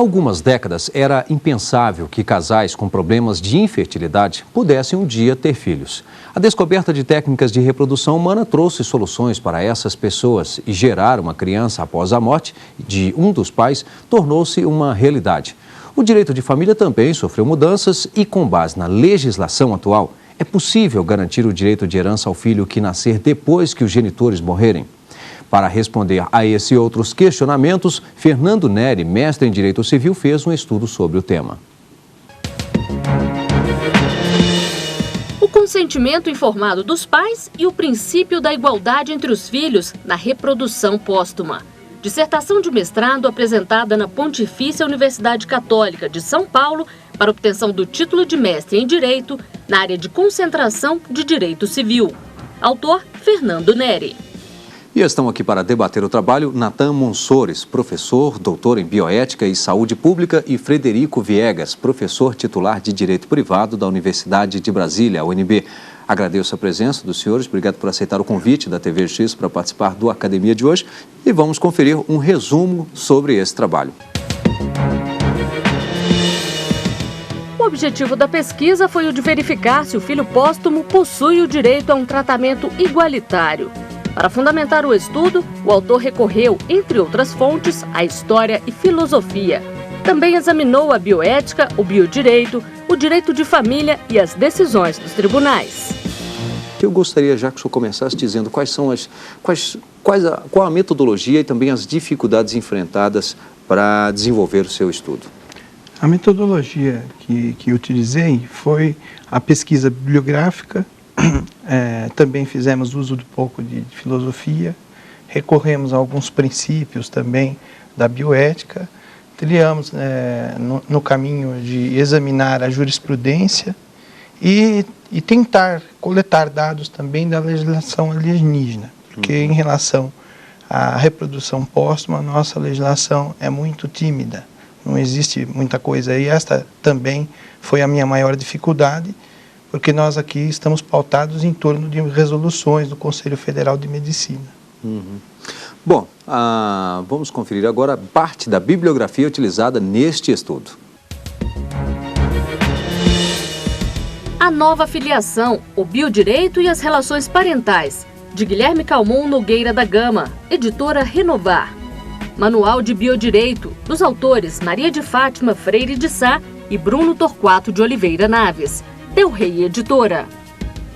algumas décadas, era impensável que casais com problemas de infertilidade pudessem um dia ter filhos. A descoberta de técnicas de reprodução humana trouxe soluções para essas pessoas e gerar uma criança após a morte de um dos pais tornou-se uma realidade. O direito de família também sofreu mudanças e, com base na legislação atual, é possível garantir o direito de herança ao filho que nascer depois que os genitores morrerem. Para responder a esse e outros questionamentos, Fernando Neri, mestre em Direito Civil, fez um estudo sobre o tema. O consentimento informado dos pais e o princípio da igualdade entre os filhos na reprodução póstuma. Dissertação de mestrado apresentada na Pontifícia Universidade Católica de São Paulo para obtenção do título de mestre em Direito na área de concentração de Direito Civil. Autor, Fernando Neri. E estão aqui para debater o trabalho Natan Monsores, professor, doutor em Bioética e Saúde Pública, e Frederico Viegas, professor titular de Direito Privado da Universidade de Brasília, UNB. Agradeço a presença dos senhores, obrigado por aceitar o convite da TV Justiça para participar do Academia de hoje e vamos conferir um resumo sobre esse trabalho. O objetivo da pesquisa foi o de verificar se o filho póstumo possui o direito a um tratamento igualitário. Para fundamentar o estudo, o autor recorreu, entre outras fontes, à história e filosofia. Também examinou a bioética, o biodireito, o direito de família e as decisões dos tribunais. Eu gostaria já que o senhor começasse dizendo qual a metodologia e também as dificuldades enfrentadas para desenvolver o seu estudo. A metodologia que utilizei foi a pesquisa bibliográfica. Também fizemos uso de pouco de filosofia, recorremos a alguns princípios também da bioética, trilhamos no caminho de examinar a jurisprudência e tentar coletar dados também da legislação alienígena, porque em relação à reprodução póstuma, a nossa legislação é muito tímida, não existe muita coisa, e esta também foi a minha maior dificuldade, porque nós aqui estamos pautados em torno de resoluções do Conselho Federal de Medicina. Bom, vamos conferir agora parte da bibliografia utilizada neste estudo. A nova filiação, o biodireito e as relações parentais, de Guilherme Calmon Nogueira da Gama, editora Renovar. Manual de Biodireito, dos autores Maria de Fátima Freire de Sá e Bruno Torquato de Oliveira Naves. Del Rey Editora.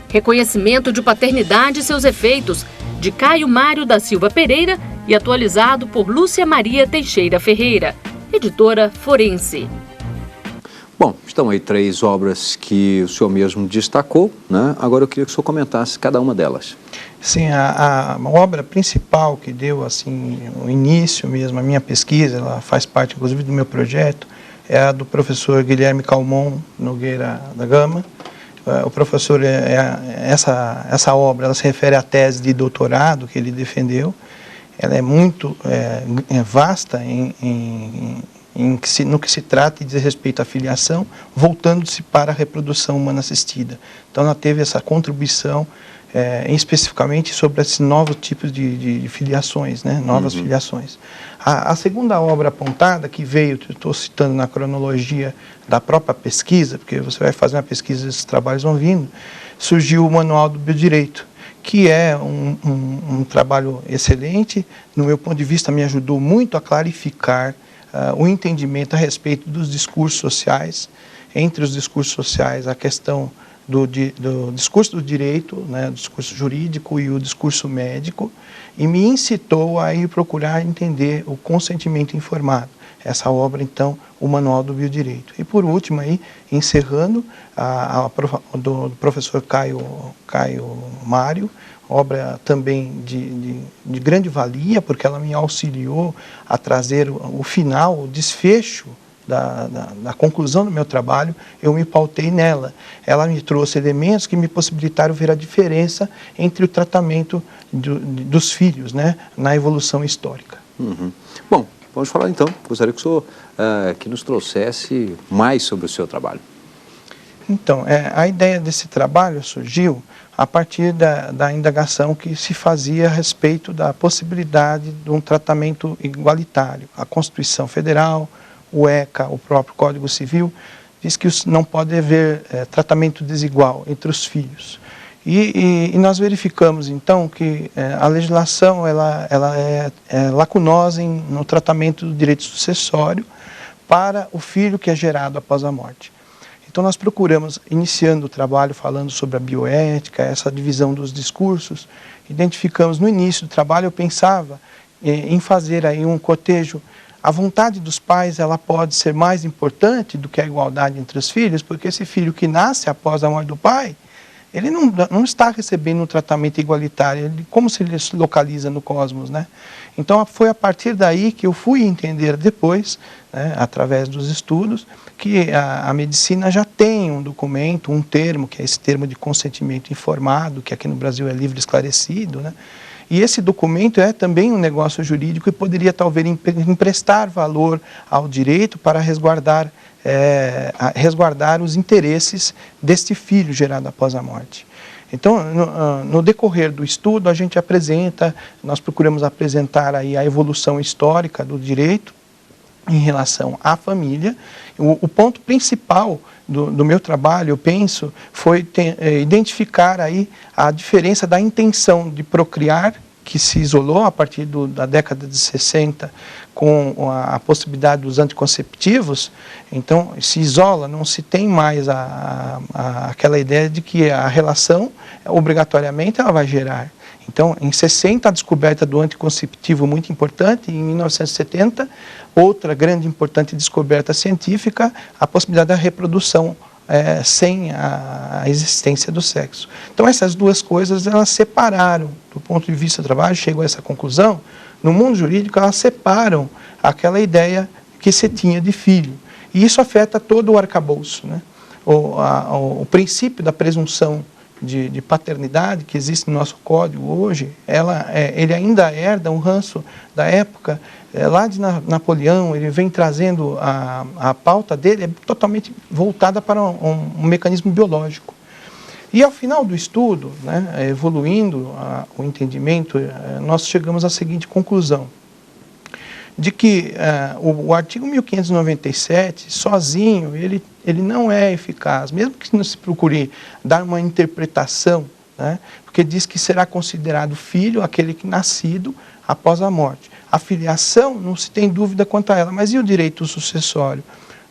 Reconhecimento de paternidade e seus efeitos, de Caio Mário da Silva Pereira e atualizado por Lúcia Maria Teixeira Ferreira, editora Forense. Bom, estão aí 3 obras que o senhor mesmo destacou, né? Agora eu queria que o senhor comentasse cada uma delas. Sim, a obra principal que deu assim, o início mesmo, a minha pesquisa, ela faz parte inclusive do meu projeto, é a do professor Guilherme Calmon Nogueira da Gama. O professor, essa obra ela se refere à tese de doutorado que ele defendeu. Ela é muito vasta no que se trata e diz respeito à filiação, voltando-se para a reprodução humana assistida. Então, ela teve essa contribuição especificamente sobre esses novos tipos de filiações, né? Novas filiações. A segunda obra apontada, que veio, estou citando na cronologia da própria pesquisa, porque você vai fazer uma pesquisa e esses trabalhos vão vindo, surgiu o Manual do Biodireito, que é um trabalho excelente, no meu ponto de vista me ajudou muito a clarificar o entendimento a respeito dos discursos sociais. Entre os discursos sociais, a questão do discurso do direito, né, do discurso jurídico e o discurso médico, e me incitou a ir procurar entender o consentimento informado. Essa obra, então, o Manual do Biodireito. E, por último, aí, encerrando, do professor Caio Mário, obra também de grande valia, porque ela me auxiliou a trazer o final, o desfecho da conclusão do meu trabalho. Eu me pautei nela. Ela me trouxe elementos que me possibilitaram ver a diferença entre o tratamento dos filhos, né, na evolução histórica. Bom, vamos falar então. Gostaria que o senhor que nos trouxesse mais sobre o seu trabalho. Então, a ideia desse trabalho surgiu a partir da indagação que se fazia a respeito da possibilidade de um tratamento igualitário. A Constituição Federal, o ECA, o próprio Código Civil, diz que não pode haver tratamento desigual entre os filhos. E nós verificamos, então, que a legislação ela é lacunosa no tratamento do direito sucessório para o filho que é gerado após a morte. Então, nós procuramos, iniciando o trabalho, falando sobre a bioética, essa divisão dos discursos, identificamos no início do trabalho, eu pensava em fazer aí um cotejo. A vontade dos pais, ela pode ser mais importante do que a igualdade entre os filhos, porque esse filho que nasce após a morte do pai, ele não está recebendo um tratamento igualitário, como se ele se localiza no cosmos, né? Então, foi a partir daí que eu fui entender depois, né, através dos estudos, que a medicina já tem um documento, um termo, que é esse termo de consentimento informado, que aqui no Brasil é livre e esclarecido, né? E esse documento é também um negócio jurídico e poderia talvez emprestar valor ao direito para resguardar os interesses deste filho gerado após a morte. Então, no decorrer do estudo, nós procuramos apresentar aí a evolução histórica do direito em relação à família. O ponto principal do meu trabalho, eu penso, foi identificar aí a diferença da intenção de procriar, que se isolou a partir da década de 60 com a possibilidade dos anticonceptivos. Então, se isola, não se tem mais aquela ideia de que a relação, obrigatoriamente, ela vai gerar. Então, em 60, a descoberta do anticonceptivo muito importante, e em 1970, outra grande e importante descoberta científica, a possibilidade da reprodução sem a existência do sexo. Então, essas duas coisas, elas separaram, do ponto de vista do trabalho, chegou a essa conclusão, no mundo jurídico, elas separam aquela ideia que se tinha de filho. E isso afeta todo o arcabouço, né? O princípio da presunção de paternidade que existe no nosso código hoje, ele ainda herda um ranço da época, lá de Napoleão. Ele vem trazendo a pauta dele, é totalmente voltada para um mecanismo biológico. E ao final do estudo, né, evoluindo o entendimento, nós chegamos à seguinte conclusão, de que o artigo 1597, sozinho, ele não é eficaz, mesmo que não se procure dar uma interpretação, né, porque diz que será considerado filho aquele que nascido após a morte. A filiação, não se tem dúvida quanto a ela, mas e o direito sucessório?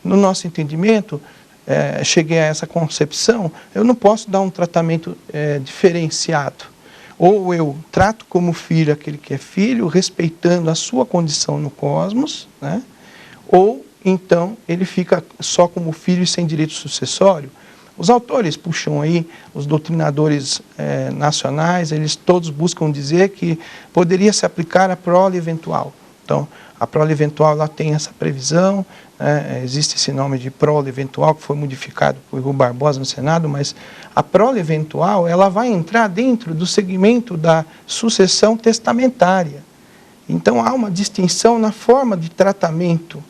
No nosso entendimento, cheguei a essa concepção, eu não posso dar um tratamento diferenciado. Ou eu trato como filho aquele que é filho, respeitando a sua condição no cosmos, né? Ou então ele fica só como filho e sem direito sucessório. Os autores puxam aí, os doutrinadores nacionais, eles todos buscam dizer que poderia se aplicar a prole eventual. Então, a prole eventual, ela tem essa previsão, né? Existe esse nome de prole eventual, que foi modificado por Rui Barbosa no Senado, mas a prole eventual, ela vai entrar dentro do segmento da sucessão testamentária. Então, há uma distinção na forma de tratamento.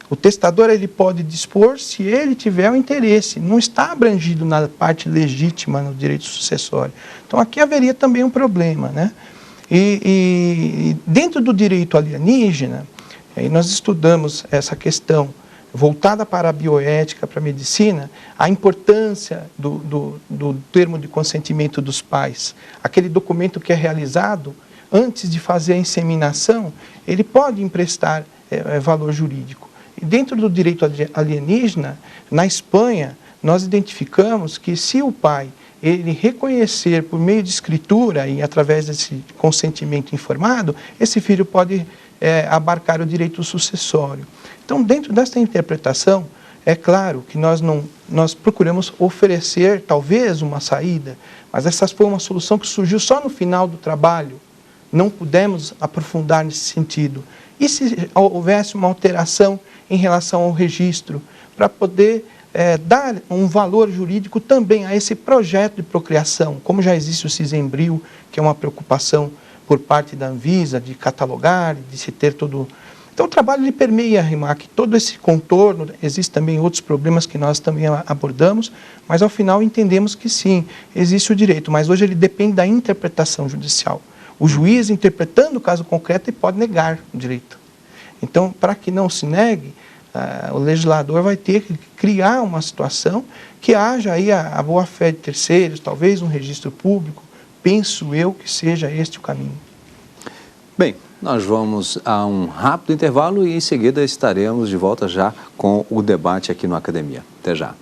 O testador, ele pode dispor se ele tiver o interesse, não está abrangido na parte legítima no direito sucessório. Então, aqui haveria também um problema, né? E dentro do direito alienígena, nós estudamos essa questão voltada para a bioética, para a medicina, a importância do termo de consentimento dos pais. Aquele documento que é realizado antes de fazer a inseminação, ele pode emprestar valor jurídico. E dentro do direito alienígena, na Espanha, nós identificamos que se o pai ele reconhecer por meio de escritura e através desse consentimento informado, esse filho pode abarcar o direito sucessório. Então, dentro dessa interpretação, é claro que nós procuramos oferecer, talvez, uma saída, mas essa foi uma solução que surgiu só no final do trabalho. Não pudemos aprofundar nesse sentido. E se houvesse uma alteração em relação ao registro, para poder dar um valor jurídico também a esse projeto de procriação, como já existe o Cisembril, que é uma preocupação por parte da Anvisa, de catalogar, de se ter todo... Então, o trabalho ele permeia a RIMAC, todo esse contorno. Existem também outros problemas que nós também abordamos, mas, ao final, entendemos que sim, existe o direito, mas hoje ele depende da interpretação judicial. O juiz, interpretando o caso concreto, ele pode negar o direito. Então, para que não se negue, o legislador vai ter que criar uma situação que haja aí a boa-fé de terceiros, talvez um registro público. Penso eu que seja este o caminho. Bem, nós vamos a um rápido intervalo e em seguida estaremos de volta já com o debate aqui no Academia. Até já.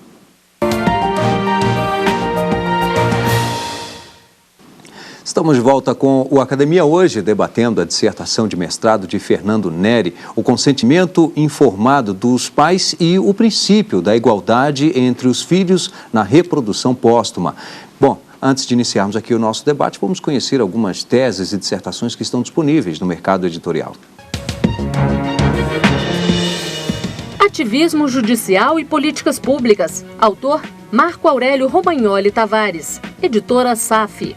Estamos de volta com o Academia hoje, debatendo a dissertação de mestrado de Fernando Neri, o consentimento informado dos pais e o princípio da igualdade entre os filhos na reprodução póstuma. Bom, antes de iniciarmos aqui o nosso debate, vamos conhecer algumas teses e dissertações que estão disponíveis no mercado editorial. Ativismo judicial e políticas públicas. Autor Marco Aurélio Romagnoli Tavares. Editora SAF.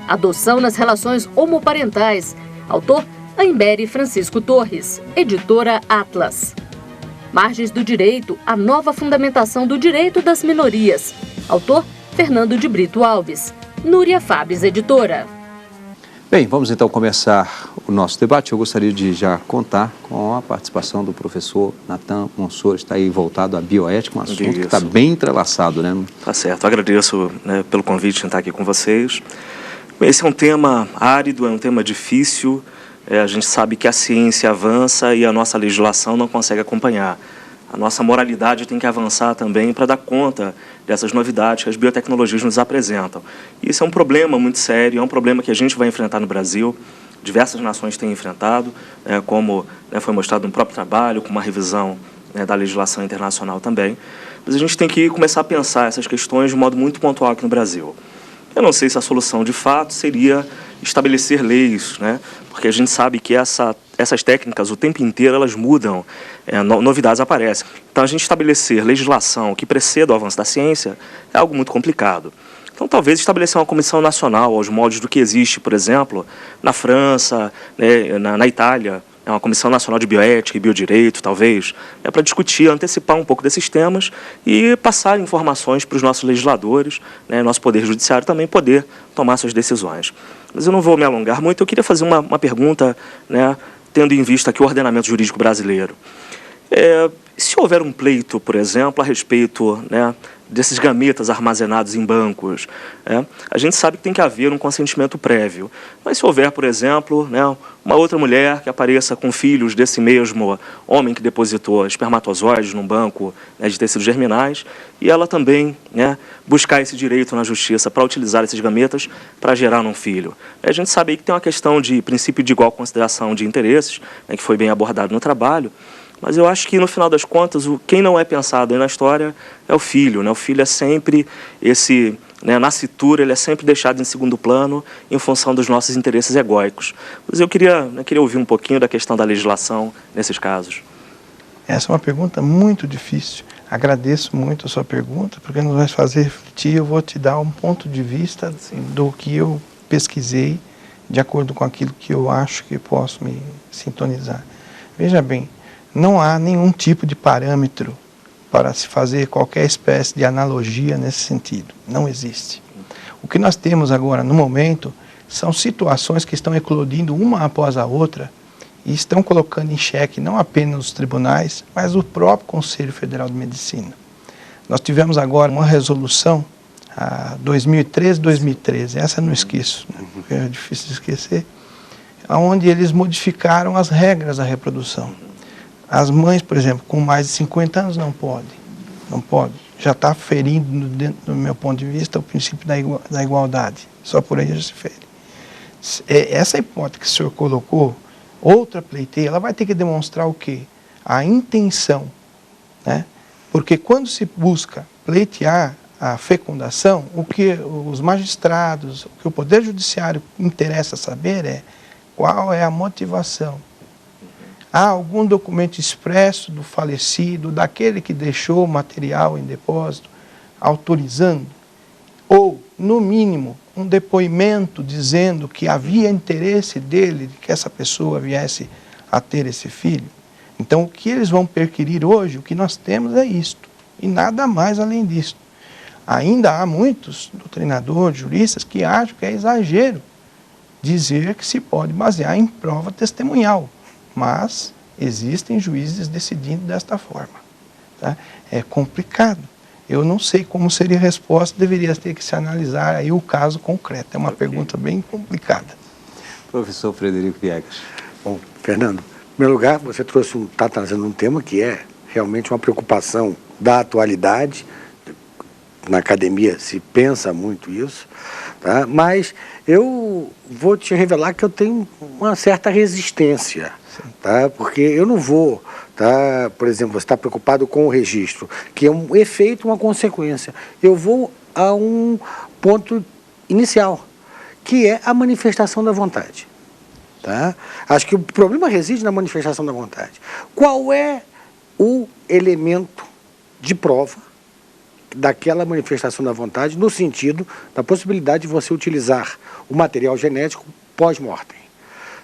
Adoção nas relações homoparentais. Autor Aimbere Francisco Torres. Editora Atlas. Margens do direito. A nova fundamentação do direito das minorias. Autor Fernando de Brito Alves. Núria Fabes, editora. Bem, vamos então começar o nosso debate. Eu gostaria de já contar com a participação do professor Natan Monsor, está aí voltado à bioética, um assunto que está bem entrelaçado, né? Tá certo, eu agradeço, né, pelo convite de estar aqui com vocês. Esse é um tema árido, é um tema difícil, a gente sabe que a ciência avança e a nossa legislação não consegue acompanhar. A nossa moralidade tem que avançar também para dar conta dessas novidades que as biotecnologias nos apresentam. E isso é um problema muito sério, é um problema que a gente vai enfrentar no Brasil. Diversas nações têm enfrentado, como foi mostrado no próprio trabalho, com uma revisão da legislação internacional também. Mas a gente tem que começar a pensar essas questões de um modo muito pontual aqui no Brasil. Eu não sei se a solução, de fato, seria estabelecer leis, porque a gente sabe que essas técnicas, o tempo inteiro, elas mudam, novidades aparecem. Então, a gente estabelecer legislação que preceda o avanço da ciência é algo muito complicado. Então, talvez estabelecer uma comissão nacional aos moldes do que existe, por exemplo, na França, na Itália, uma comissão nacional de bioética e biodireito, talvez, para discutir, antecipar um pouco desses temas e passar informações para os nossos legisladores, nosso poder judiciário também poder tomar suas decisões. Mas eu não vou me alongar muito, eu queria fazer uma pergunta, tendo em vista aqui o ordenamento jurídico brasileiro. Se houver um pleito, por exemplo, a respeito desses gametas armazenados em bancos, a gente sabe que tem que haver um consentimento prévio. Mas se houver, por exemplo, uma outra mulher que apareça com filhos desse mesmo homem que depositou espermatozoides num banco de tecidos germinais, e ela também buscar esse direito na justiça para utilizar esses gametas para gerar um filho. A gente sabe aí que tem uma questão de princípio de igual consideração de interesses, que foi bem abordado no trabalho. Mas eu acho que, no final das contas, quem não é pensado aí na história é o filho. O filho é sempre esse nascitura, ele é sempre deixado em segundo plano em função dos nossos interesses egóicos. Mas eu queria ouvir um pouquinho da questão da legislação nesses casos. Essa é uma pergunta muito difícil. Agradeço muito a sua pergunta, porque nos vai fazer refletir. Eu vou te dar um ponto de vista do que eu pesquisei, de acordo com aquilo que eu acho que posso me sintonizar. Veja bem, não há nenhum tipo de parâmetro para se fazer qualquer espécie de analogia nesse sentido. Não existe. O que nós temos agora, no momento, são situações que estão eclodindo uma após a outra e estão colocando em xeque não apenas os tribunais, mas o próprio Conselho Federal de Medicina. Nós tivemos agora uma resolução, a 2013, essa eu não esqueço, é difícil de esquecer, onde eles modificaram as regras da reprodução. As mães, por exemplo, com mais de 50 anos não pode. Já está ferindo, do meu ponto de vista, o princípio da igualdade. Só por aí já se fere. Essa hipótese que o senhor colocou, outra pleiteia, ela vai ter que demonstrar o quê? A intenção. Porque quando se busca pleitear a fecundação, o que os magistrados, o que o Poder Judiciário interessa saber é qual é a motivação. Há algum documento expresso do falecido, daquele que deixou o material em depósito, autorizando? Ou, no mínimo, um depoimento dizendo que havia interesse dele de que essa pessoa viesse a ter esse filho? Então, o que eles vão perquirir hoje, o que nós temos é isto, e nada mais além disto. Ainda há muitos doutrinadores, juristas, que acham que é exagero dizer que se pode basear em prova testemunhal. Mas Existem juízes decidindo desta forma. Tá? É complicado. Eu não sei como seria a resposta, deveria ter que se analisar aí o caso concreto. É uma pergunta bem complicada. Professor Frederico Viegas. Bom, Fernando, em primeiro lugar, você está trazendo um tema que é realmente uma preocupação da atualidade. Na academia se pensa muito isso, tá? Mas eu vou te revelar que eu tenho uma certa resistência, tá? Porque eu não vou, tá? Por exemplo, você está preocupado com o registro, que é um efeito, uma consequência. Eu vou a um ponto inicial, que é a manifestação da vontade. Tá? Acho que o problema reside na manifestação da vontade. Qual é o elemento de prova daquela manifestação da vontade, no sentido da possibilidade de você utilizar o material genético pós-mortem?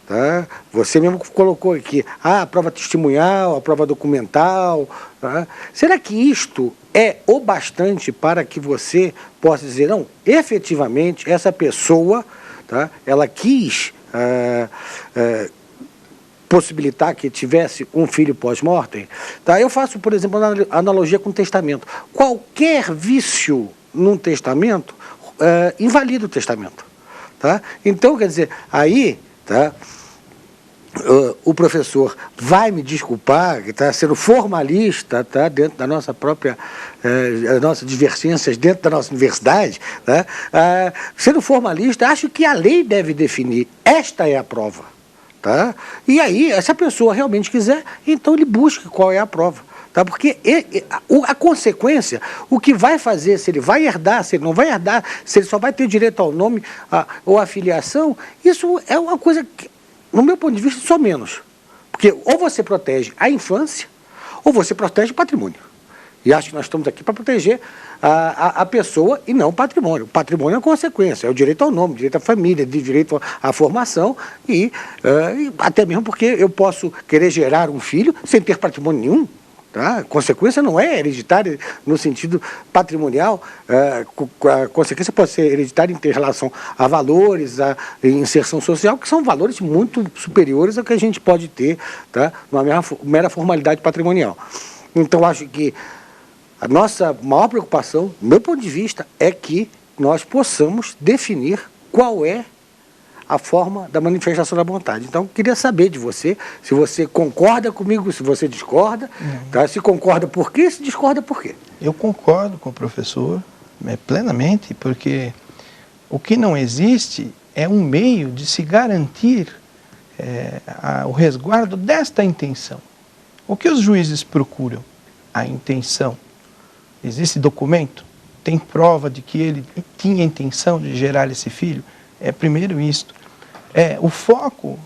Tá? Você mesmo colocou aqui a prova testemunhal, a prova documental. Tá? Será que isto é o bastante para que você possa dizer, não, efetivamente, essa pessoa, tá, ela quis possibilitar que tivesse um filho pós-mortem? Tá? Eu faço, por exemplo, analogia com o testamento. Qualquer vício num testamento invalida o testamento. Tá? Então, quer dizer, aí, tá, o professor vai me desculpar, que está sendo formalista, tá, dentro da nossa própria, as nossas divergências dentro da nossa universidade, tá, sendo formalista, acho que a lei deve definir, esta é a prova. Tá? E aí, se a pessoa realmente quiser, então ele busca qual é a prova. Tá? Porque a consequência, o que vai fazer, se ele vai herdar, se ele não vai herdar, se ele só vai ter direito ao nome ou à filiação, isso é uma coisa que, no meu ponto de vista, só menos. Porque ou você protege a infância, ou você protege o patrimônio. E acho que nós estamos aqui para proteger a pessoa e não o patrimônio. O patrimônio é a consequência, é o direito ao nome, direito à família, direito à formação e até mesmo porque eu posso querer gerar um filho sem ter patrimônio nenhum. Tá? A consequência não é hereditária no sentido patrimonial, a consequência pode ser hereditária em relação a valores, a inserção social, que são valores muito superiores ao que a gente pode ter, tá, numa mera formalidade patrimonial. Então, acho que a nossa maior preocupação, do meu ponto de vista, é que nós possamos definir qual é a forma da manifestação da vontade. Então, queria saber de você, se você concorda comigo, se você discorda, tá? Se concorda por quê, se discorda por quê. Eu concordo com o professor plenamente, porque o que não existe é um meio de se garantir o resguardo desta intenção. O que os juízes procuram? A intenção. Existe documento? Tem prova de que ele tinha intenção de gerar esse filho? Primeiro isto. O foco,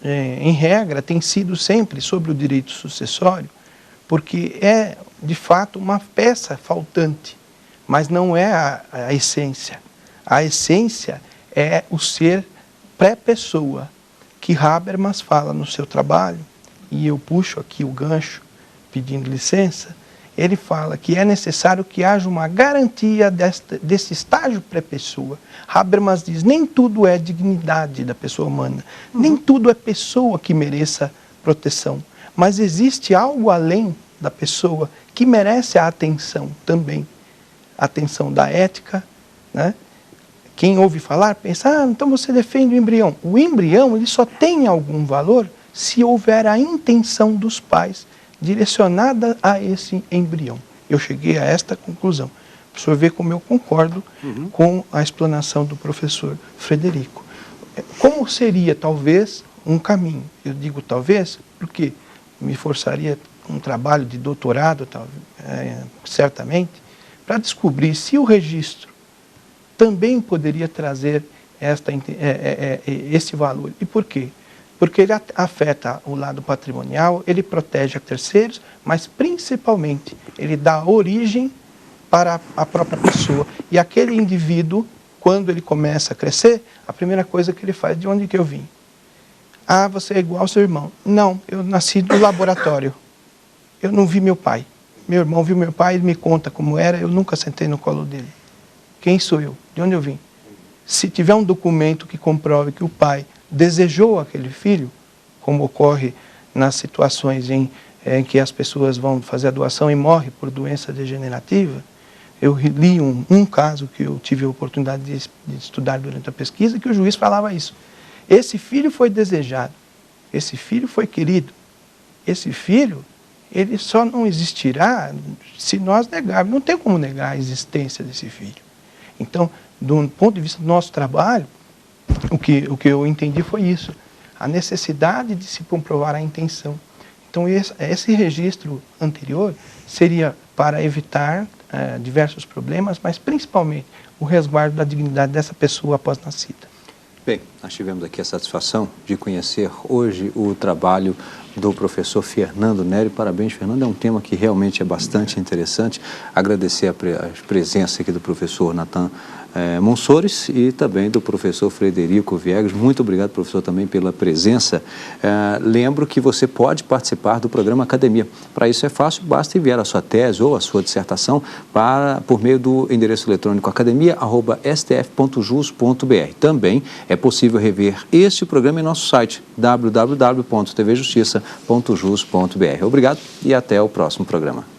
em regra, tem sido sempre sobre o direito sucessório, porque é, de fato, uma peça faltante, mas não é a essência. A essência é o ser pré-pessoa, que Habermas fala no seu trabalho, e eu puxo aqui o gancho, pedindo licença. Ele fala que é necessário que haja uma garantia desse estágio pré-pessoa. Habermas diz, nem tudo é dignidade da pessoa humana, nem tudo é pessoa que mereça proteção, mas existe algo além da pessoa que merece a atenção também, a atenção da ética, né? Quem ouve falar pensa, então você defende o embrião. O embrião ele só tem algum valor se houver a intenção dos pais direcionada a esse embrião. Eu cheguei a esta conclusão. O senhor vê como eu concordo com a explanação do professor Frederico. Como seria, talvez, um caminho? Eu digo talvez, porque me forçaria um trabalho de doutorado, certamente, para descobrir se o registro também poderia trazer esse valor. E por quê? Porque ele afeta o lado patrimonial, ele protege a terceiros, mas principalmente ele dá origem para a própria pessoa. E aquele indivíduo, quando ele começa a crescer, a primeira coisa que ele faz, de onde que eu vim? Ah, você é igual ao seu irmão. Não, eu nasci do laboratório. Eu não vi meu pai. Meu irmão viu meu pai, ele me conta como era, eu nunca sentei no colo dele. Quem sou eu? De onde eu vim? Se tiver um documento que comprove que o pai desejou aquele filho, como ocorre nas situações em que as pessoas vão fazer a doação e morrem por doença degenerativa. Eu li um caso que eu tive a oportunidade de estudar durante a pesquisa, que o juiz falava isso. Esse filho foi desejado, esse filho foi querido, esse filho, ele só não existirá se nós negarmos. Não tem como negar a existência desse filho. Então, do ponto de vista do nosso trabalho, o que eu entendi foi isso, a necessidade de se comprovar a intenção. Então, esse registro anterior seria para evitar diversos problemas, mas principalmente o resguardo da dignidade dessa pessoa após nascida. Bem, nós tivemos aqui a satisfação de conhecer hoje o trabalho do professor Fernando Nery. Parabéns, Fernando, é um tema que realmente é bastante interessante. Agradecer a presença aqui do professor Nathan Monsores e também do professor Frederico Viegas. Muito obrigado, professor, também pela presença. Lembro que você pode participar do programa Academia. Para isso é fácil, basta enviar a sua tese ou a sua dissertação por meio do endereço eletrônico academia@stf.jus.br. Também é possível rever este programa em nosso site www.tvjustiça.jus.br. Obrigado e até o próximo programa.